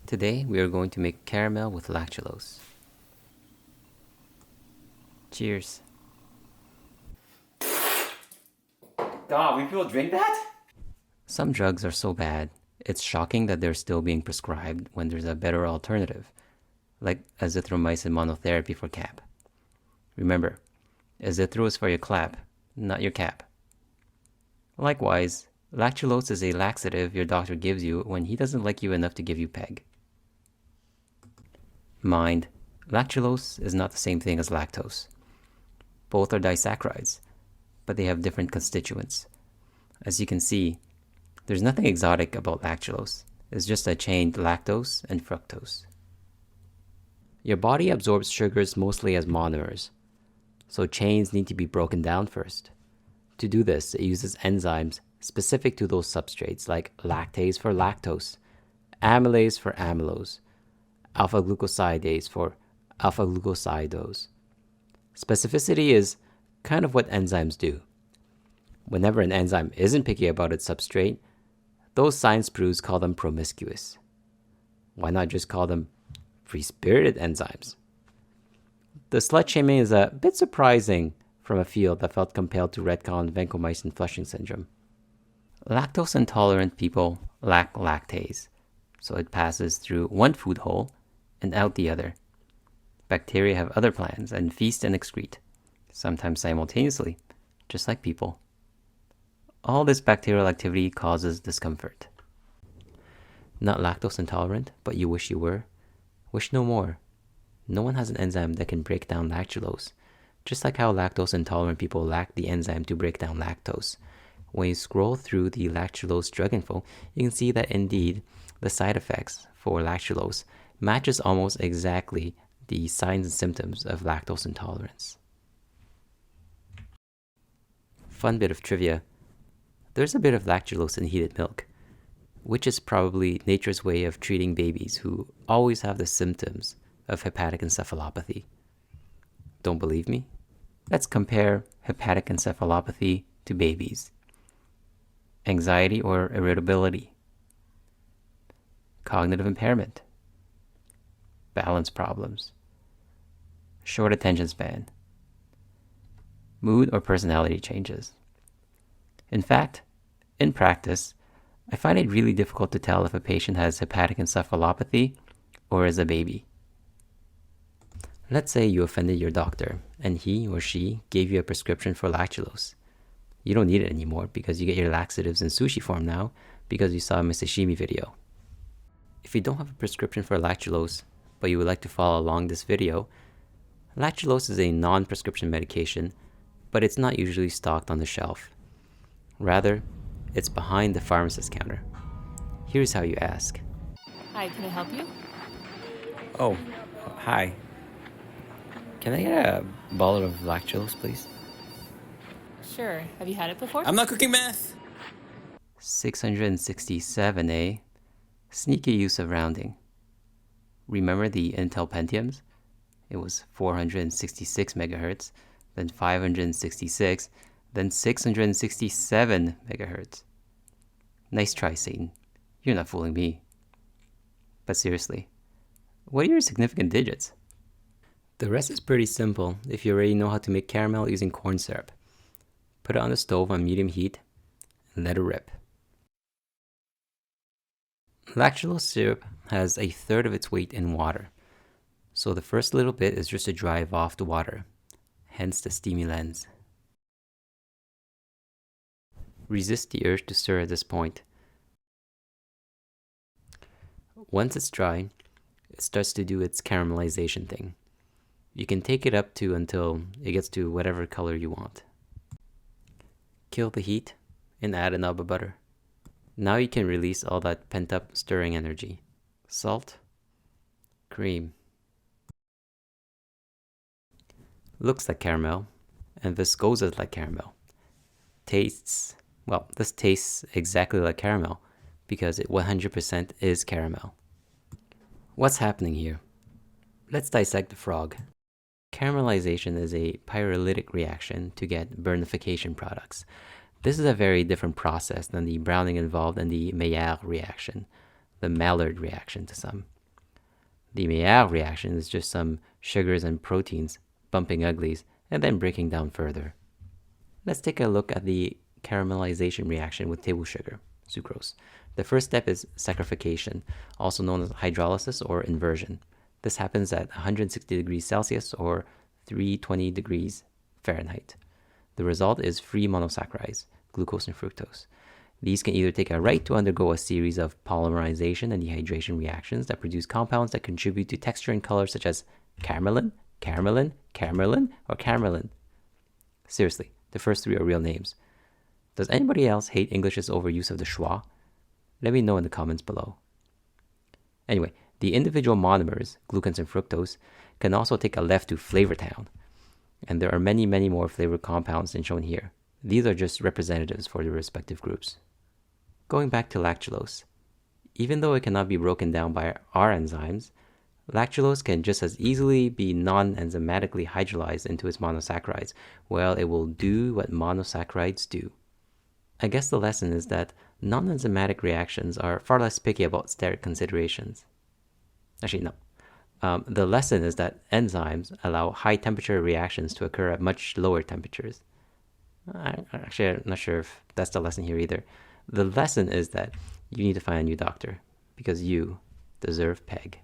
Today we are going to make caramel with lactulose. Cheers. God, we people drink that? Some drugs are so bad, it's shocking that they're still being prescribed when there's a better alternative, like azithromycin monotherapy for CAP. Remember, azithro is for your clap, not your cap. Likewise, lactulose is a laxative your doctor gives you when he doesn't like you enough to give you PEG. Mind, lactulose is not the same thing as lactose. Both are disaccharides, but they have different constituents. As you can see, there's nothing exotic about lactulose. It's just a chained lactose and fructose. Your body absorbs sugars mostly as monomers, so chains need to be broken down first. To do this, it uses enzymes specific to those substrates like lactase for lactose, amylase for amylose, alpha-glucosidase for alpha-glucosidose. Specificity is kind of what enzymes do. Whenever an enzyme isn't picky about its substrate, those science prudes call them promiscuous. Why not just call them free-spirited enzymes? The slut-shaming is a bit surprising from a field that felt compelled to retcon vancomycin flushing syndrome. Lactose-intolerant people lack lactase, so it passes through one food hole and out the other. Bacteria have other plans and feast and excrete, sometimes simultaneously, just like people. All this bacterial activity causes discomfort. Not lactose intolerant, but you wish you were? Wish no more. No one has an enzyme that can break down lactulose, just like how lactose intolerant people lack the enzyme to break down lactose. When you scroll through the lactulose drug info, you can see that indeed the side effects for lactulose matches almost exactly the signs and symptoms of lactose intolerance. Fun bit of trivia. There's a bit of lactulose in heated milk, which is probably nature's way of treating babies who always have the symptoms of hepatic encephalopathy. Don't believe me? Let's compare hepatic encephalopathy to babies. Anxiety or irritability. Cognitive impairment. Balance problems. Short attention span. Mood or personality changes. In fact, in practice, I find it really difficult to tell if a patient has hepatic encephalopathy or is a baby. Let's say you offended your doctor and he or she gave you a prescription for lactulose. You don't need it anymore because you get your laxatives in sushi form now because you saw my sashimi video. If you don't have a prescription for lactulose, but you would like to follow along this video, lactulose is a non-prescription medication, but it's not usually stocked on the shelf. Rather, it's behind the pharmacist counter. Here's how you ask. Hi, can I help you? Oh, hi. Can I get a bottle of lactulose, please? Sure. Have you had it before? I'm not cooking meth! 667, eh? Sneaky use of rounding. Remember the Intel Pentiums? It was 466 megahertz, then 566, then 667 megahertz. Nice try, Satan. You're not fooling me. But seriously, what are your significant digits? The rest is pretty simple if you already know how to make caramel using corn syrup. Put it on the stove on medium heat and let it rip. Lactulose syrup has a third of its weight in water, so the first little bit is just to drive off the water, hence the steamy lens. Resist the urge to stir at this point. Once it's dry, it starts to do its caramelization thing. You can take it up to until it gets to whatever color you want. Kill the heat and add a knob of butter. Now you can release all that pent-up stirring energy. Salt, cream. Looks like caramel and viscoses like caramel. Tastes, well, this tastes exactly like caramel because it 100% is caramel. What's happening here? Let's dissect the frog. Caramelization is a pyrolytic reaction to get burnification products. This is a very different process than the browning involved in the Maillard reaction, the Maillard reaction to some. The Maillard reaction is just some sugars and proteins bumping uglies and then breaking down further. Let's take a look at the caramelization reaction with table sugar, sucrose. The first step is saccharification, also known as hydrolysis or inversion. This happens at 160 degrees Celsius or 320 degrees Fahrenheit. The result is free monosaccharides, glucose and fructose. These can either take a right to undergo a series of polymerization and dehydration reactions that produce compounds that contribute to texture and color such as caramellin, caramellin, caramellin, or caramellin. Seriously, the first three are real names. Does anybody else hate English's overuse of the schwa? Let me know in the comments below. Anyway, the individual monomers, glucans and fructose, can also take a left to Flavor Town. And there are many, many more flavored compounds than shown here. These are just representatives for the respective groups. Going back to lactulose. Even though it cannot be broken down by our enzymes, lactulose can just as easily be non-enzymatically hydrolyzed into its monosaccharides. Well, it will do what monosaccharides do. I guess the lesson is that non-enzymatic reactions are far less picky about steric considerations. Actually, no. The lesson is that enzymes allow high temperature reactions to occur at much lower temperatures. I'm not sure if that's the lesson here either. The lesson is that you need to find a new doctor because you deserve PEG.